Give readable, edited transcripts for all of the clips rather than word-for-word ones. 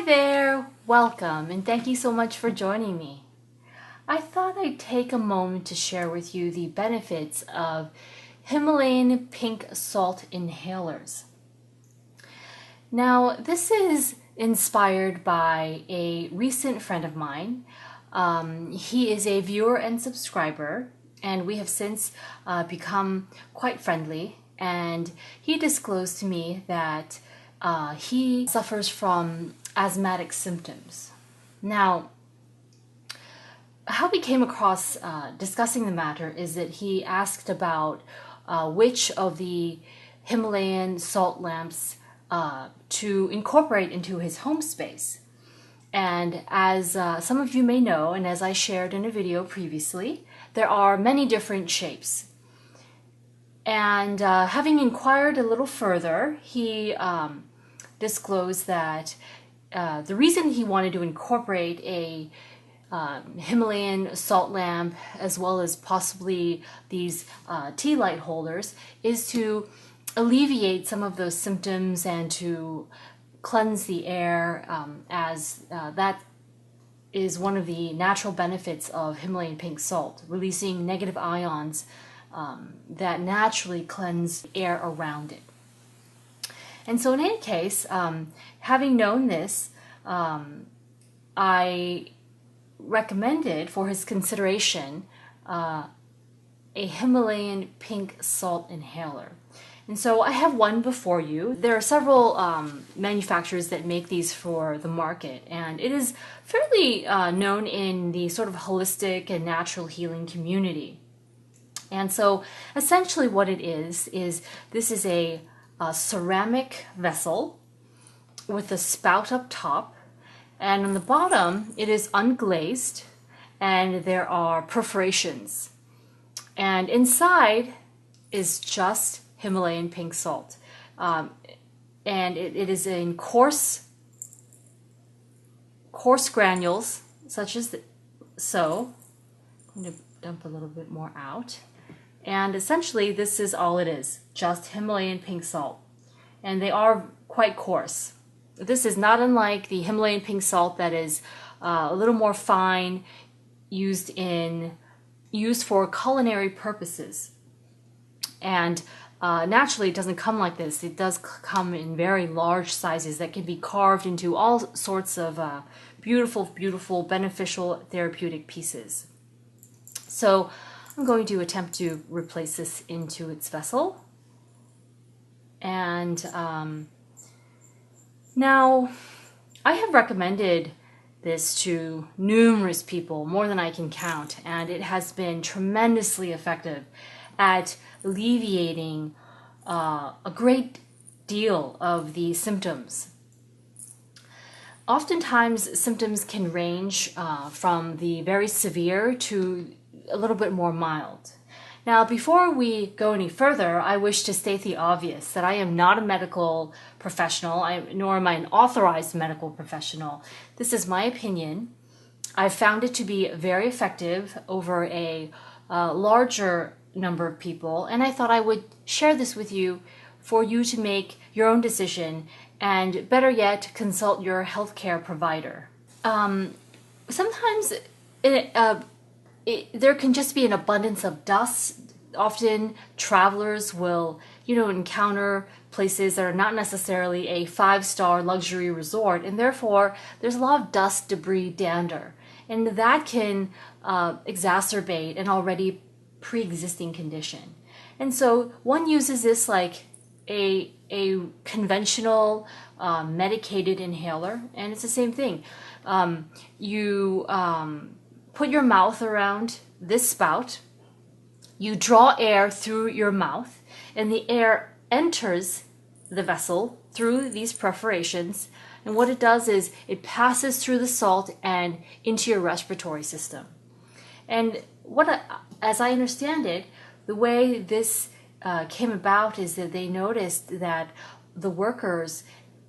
Hi there, welcome, and thank you so much for joining me. I thought I'd take a moment to share with you the benefits of Himalayan pink salt inhalers. Now, this is inspired by a recent friend of mine. He is a viewer and subscriber, and we have since become quite friendly. And he disclosed to me that he suffers from asthmatic symptoms. Now, how we came across discussing the matter is that he asked about which of the Himalayan salt lamps to incorporate into his home space. And as some of you may know, and as I shared in a video previously, there are many different shapes. And having inquired a little further, he disclosed that the reason he wanted to incorporate a Himalayan salt lamp as well as possibly these tea light holders is to alleviate some of those symptoms and to cleanse the air, as that is one of the natural benefits of Himalayan pink salt, releasing negative ions that naturally cleanse air around it. And so in any case, having known this, I recommended for his consideration a Himalayan pink salt inhaler. And so I have one before you. There are several manufacturers that make these for the market, and it is fairly known in the sort of holistic and natural healing community. And so essentially what it is this is a ceramic vessel with a spout up top, and on the bottom it is unglazed and there are perforations, and inside is just Himalayan pink salt, and it is in coarse granules such as so. I'm going to dump a little bit more out. And essentially, this is all it is, just Himalayan pink salt. And they are quite coarse. This is not unlike the Himalayan pink salt that is a little more fine, used for culinary purposes. And naturally, it doesn't come like this. It does come in very large sizes that can be carved into all sorts of beautiful, beneficial, therapeutic pieces. So I'm going to attempt to replace this into its vessel. And now I have recommended this to numerous people, more than I can count, and it has been tremendously effective at alleviating a great deal of the symptoms. Oftentimes, symptoms can range from the very severe to a little bit more mild. Now, before we go any further, I wish to state the obvious, that I am not a medical professional, nor am I an authorized medical professional. This is my opinion. I've found it to be very effective over a larger number of people, and I thought I would share this with you for you to make your own decision, and better yet, consult your healthcare provider. Sometimes there can just be an abundance of dust. Often travelers will, encounter places that are not necessarily a 5-star luxury resort, and therefore there's a lot of dust, debris, dander, and that can exacerbate an already pre-existing condition. And so one uses this like a conventional medicated inhaler, and it's the same thing. You put your mouth around this spout, you draw air through your mouth, and the air enters the vessel through these perforations, and what it does is it passes through the salt and into your respiratory system. And as I understand it, the way this came about is that they noticed that the workers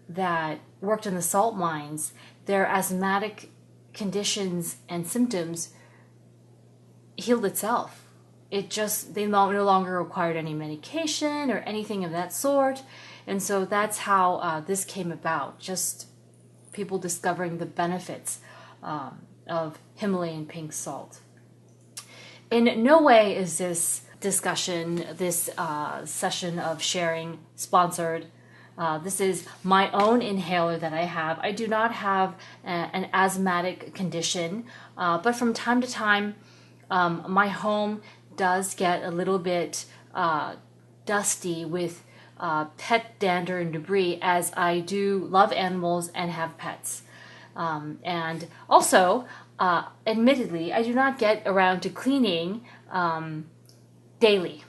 that worked in the salt mines, their asthmatic conditions and symptoms healed itself. They no longer required any medication or anything of that sort. And so that's how this came about. Just people discovering the benefits of Himalayan pink salt. In no way is this discussion, this session of sharing sponsored. This is my own inhaler that I have. I do not have an asthmatic condition, but from time to time, my home does get a little bit dusty with pet dander and debris, as I do love animals and have pets. And also, admittedly, I do not get around to cleaning daily.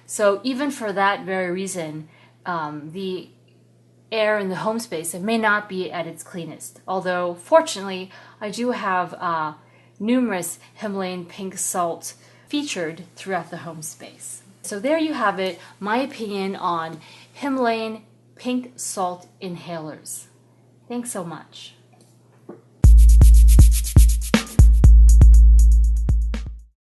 So even for that very reason, the air in the home space, it may not be at its cleanest. Although, fortunately, I do have numerous Himalayan pink salt featured throughout the home space. So there you have it, my opinion on Himalayan pink salt inhalers. Thanks so much.